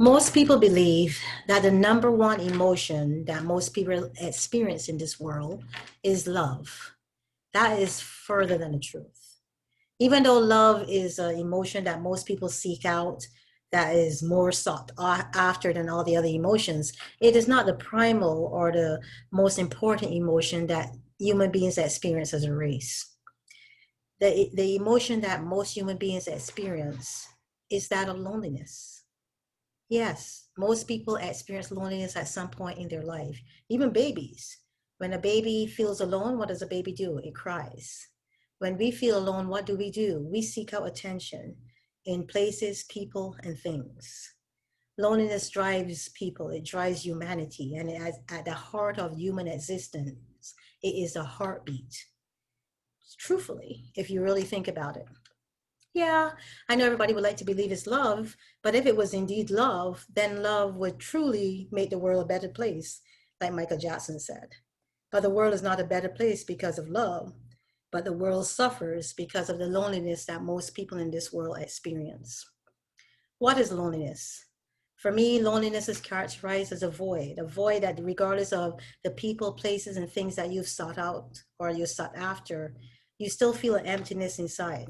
Most people believe that the number one emotion that most people experience in this world is love. That is further than the truth. Even though love is an emotion that most people seek out, that is more sought after than all the other emotions, it is not the primal or the most important emotion that human beings experience as a race. The emotion that most human beings experience is that of loneliness. Yes, most people experience loneliness at some point in their life, even babies. When a baby feels alone, what does a baby do? It cries. When we feel alone, what do? We seek out attention in places, people, and things. Loneliness drives people, it drives humanity, and at the heart of human existence, it is a heartbeat. Truthfully, if you really think about it. Yeah, I know everybody would like to believe it's love, but if it was indeed love, then love would truly make the world a better place, like Michael Jackson said. But the world is not a better place because of love, but the world suffers because of the loneliness that most people in this world experience. What is loneliness? For me, loneliness is characterized as a void that, regardless of the people, places, and things that you've sought out or you sought after, you still feel an emptiness inside.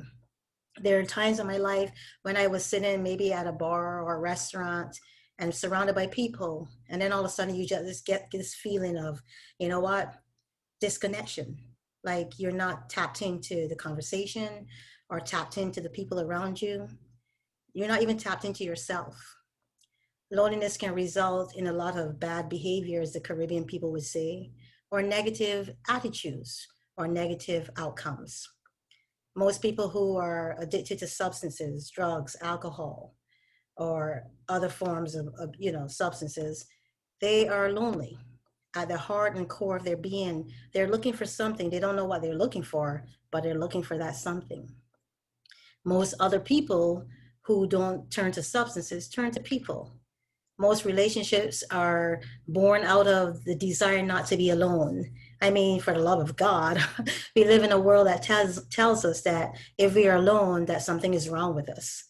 There are times in my life when I was sitting maybe at a bar or a restaurant and surrounded by people, and then all of a sudden you just get this feeling of, you know what, disconnection. Like you're not tapped into the conversation or tapped into the people around you. You're not even tapped into yourself. Loneliness can result in a lot of bad behaviors, the Caribbean people would say, or negative attitudes or negative outcomes. Most people who are addicted to substances, drugs, alcohol, or other forms of substances, they are lonely. At the heart and core of their being, they're looking for something. They don't know what they're looking for, but they're looking for that something. Most other people who don't turn to substances turn to people. Most relationships are born out of the desire not to be alone. I mean, for the love of God, we live in a world that tells us that if we are alone, that something is wrong with us.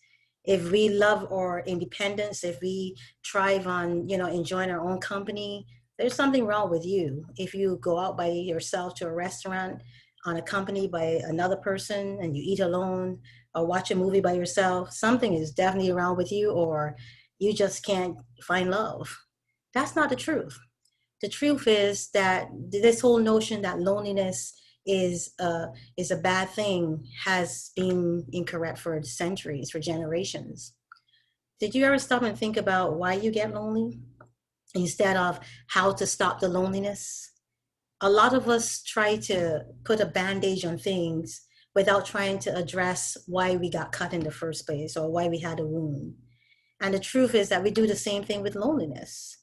If we love our independence, if we thrive on, enjoying our own company, there's something wrong with you. If you go out by yourself to a restaurant unaccompanied by another person and you eat alone or watch a movie by yourself, something is definitely wrong with you, or you just can't find love. That's not the truth. The truth is that this whole notion that loneliness is a bad thing has been incorrect for centuries, for generations. Did you ever stop and think about why you get lonely instead of how to stop the loneliness? A lot of us try to put a bandage on things without trying to address why we got cut in the first place or why we had a wound. And the truth is that we do the same thing with loneliness.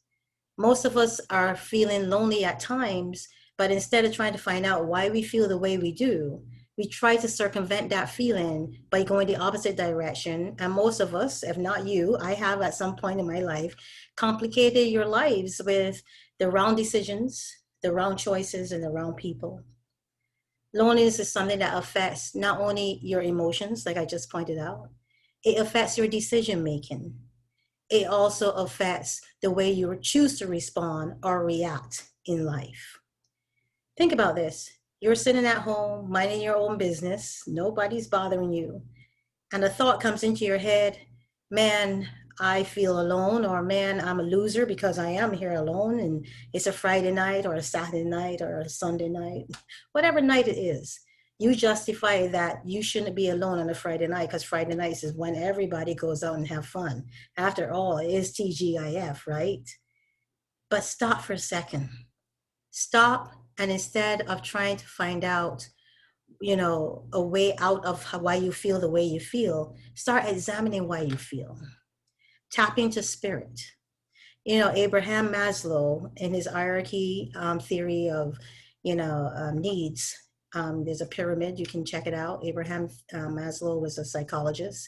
Most of us are feeling lonely at times, but instead of trying to find out why we feel the way we do, we try to circumvent that feeling by going the opposite direction. And most of us, if not you, I have at some point in my life complicated your lives with the wrong decisions, the wrong choices, and the wrong people. Loneliness is something that affects not only your emotions, like I just pointed out, it affects your decision making. It also affects the way you choose to respond or react in life. Think about this. You're sitting at home, minding your own business, nobody's bothering you, and a thought comes into your head, man, I feel alone, or man, I'm a loser because I am here alone, and it's a Friday night, or a Saturday night, or a Sunday night, whatever night it is. You justify that you shouldn't be alone on a Friday night because Friday nights is when everybody goes out and have fun. After all, it is TGIF, right? But stop for a second. Stop, and instead of trying to find out a way out of why you feel the way you feel, start examining why you feel. Tap into spirit. Abraham Maslow, in his hierarchy theory of needs, there's a pyramid, you can check it out. Abraham Maslow was a psychologist,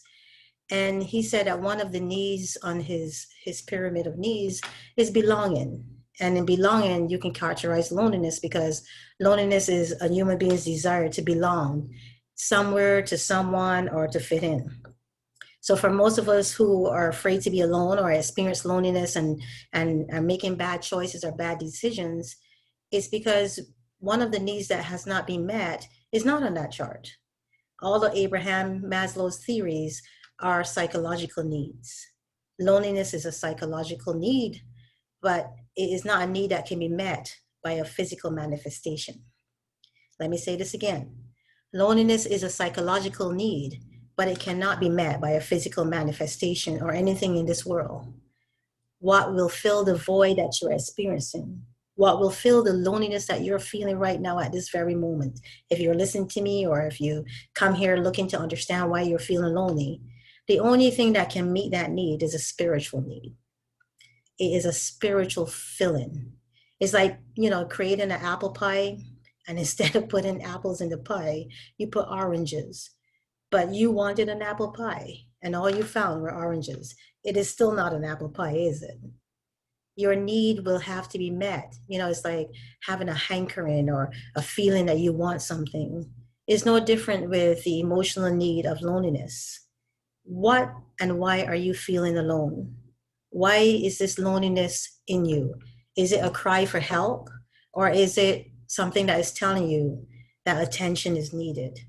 and he said that one of the needs on his pyramid of needs is belonging. And in belonging, you can characterize loneliness, because loneliness is a human being's desire to belong somewhere, to someone, or to fit in. So for most of us who are afraid to be alone or experience loneliness and are making bad choices or bad decisions, it's because one of the needs that has not been met is not on that chart. All of Abraham Maslow's theories are psychological needs. Loneliness is a psychological need, but it is not a need that can be met by a physical manifestation. Let me say this again. Loneliness is a psychological need, but it cannot be met by a physical manifestation or anything in this world. What will fill the void that you're experiencing? What will fill the loneliness that you're feeling right now at this very moment? If you're listening to me or if you come here looking to understand why you're feeling lonely, the only thing that can meet that need is a spiritual need. It is a spiritual filling. It's like, creating an apple pie, and instead of putting apples in the pie, you put oranges. But you wanted an apple pie, and all you found were oranges. It is still not an apple pie, is it? Your need will have to be met. It's like having a hankering or a feeling that you want something. It's no different with the emotional need of loneliness. What and why are you feeling alone? Why is this loneliness in you? Is it a cry for help? Or is it something that is telling you that attention is needed?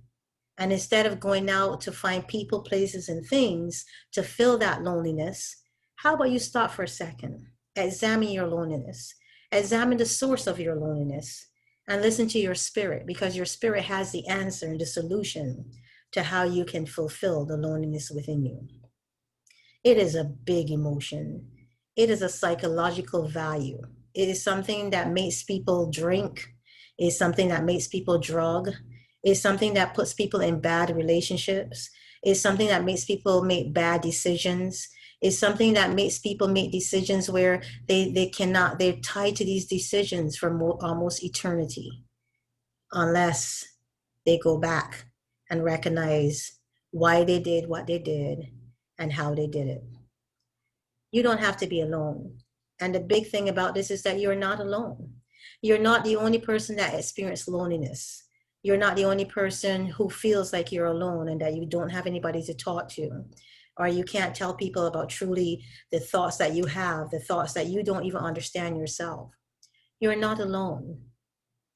And instead of going out to find people, places, and things to fill that loneliness, how about you stop for a second? Examine your loneliness. Examine the source of your loneliness and listen to your spirit, because your spirit has the answer and the solution to how you can fulfill the loneliness within you. It is a big emotion. It is a psychological value. It is something that makes people drink. It's something that makes people drug. It's something that puts people in bad relationships. It's something that makes people make bad decisions. It's something that makes people make decisions where they're tied to these decisions for almost eternity, unless they go back and recognize why they did what they did and how they did it. You don't have to be alone. And the big thing about this is that you're not alone. You're not the only person that experienced loneliness. You're not the only person who feels like you're alone and that you don't have anybody to talk to, or you can't tell people about truly the thoughts that you have, the thoughts that you don't even understand yourself. You're not alone.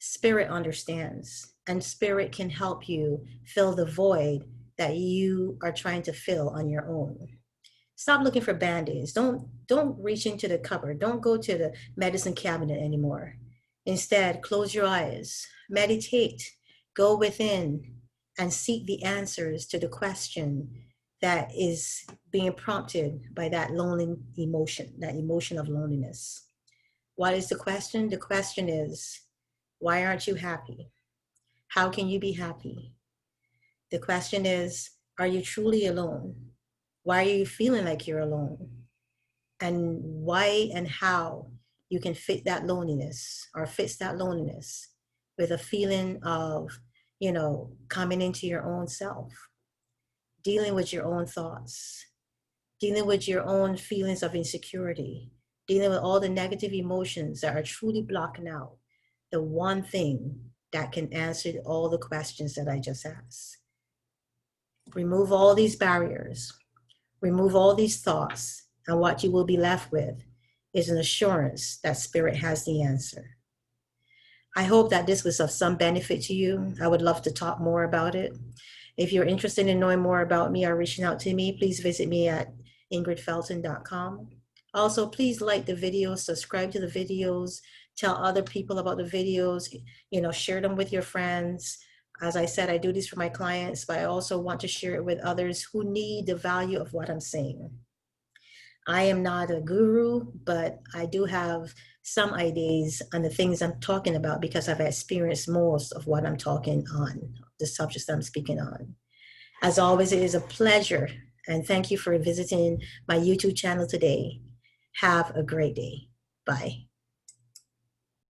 Spirit understands, and spirit can help you fill the void that you are trying to fill on your own. Stop looking for band-aids. Don't reach into the cupboard. Don't go to the medicine cabinet anymore. Instead, close your eyes, meditate, go within, and seek the answers to the question that is being prompted by that lonely emotion, that emotion of loneliness. What is the question? The question is, why aren't you happy? How can you be happy? The question is, are you truly alone? Why are you feeling like you're alone? And why and how you can fit that loneliness or fix that loneliness with a feeling of, coming into your own self, dealing with your own thoughts, dealing with your own feelings of insecurity, dealing with all the negative emotions that are truly blocking out the one thing that can answer all the questions that I just asked. Remove all these barriers, remove all these thoughts, and what you will be left with is an assurance that spirit has the answer. I hope that this was of some benefit to you. I would love to talk more about it. If you're interested in knowing more about me or reaching out to me, please visit me at ingridfelton.com. Also, please like the videos, subscribe to the videos, tell other people about the videos, share them with your friends. As I said, I do this for my clients, but I also want to share it with others who need the value of what I'm saying. I am not a guru, but I do have some ideas on the things I'm talking about because I've experienced most of what I'm talking on, the subjects I'm speaking on. As always, it is a pleasure, and thank you for visiting my YouTube channel today. Have a great day. Bye.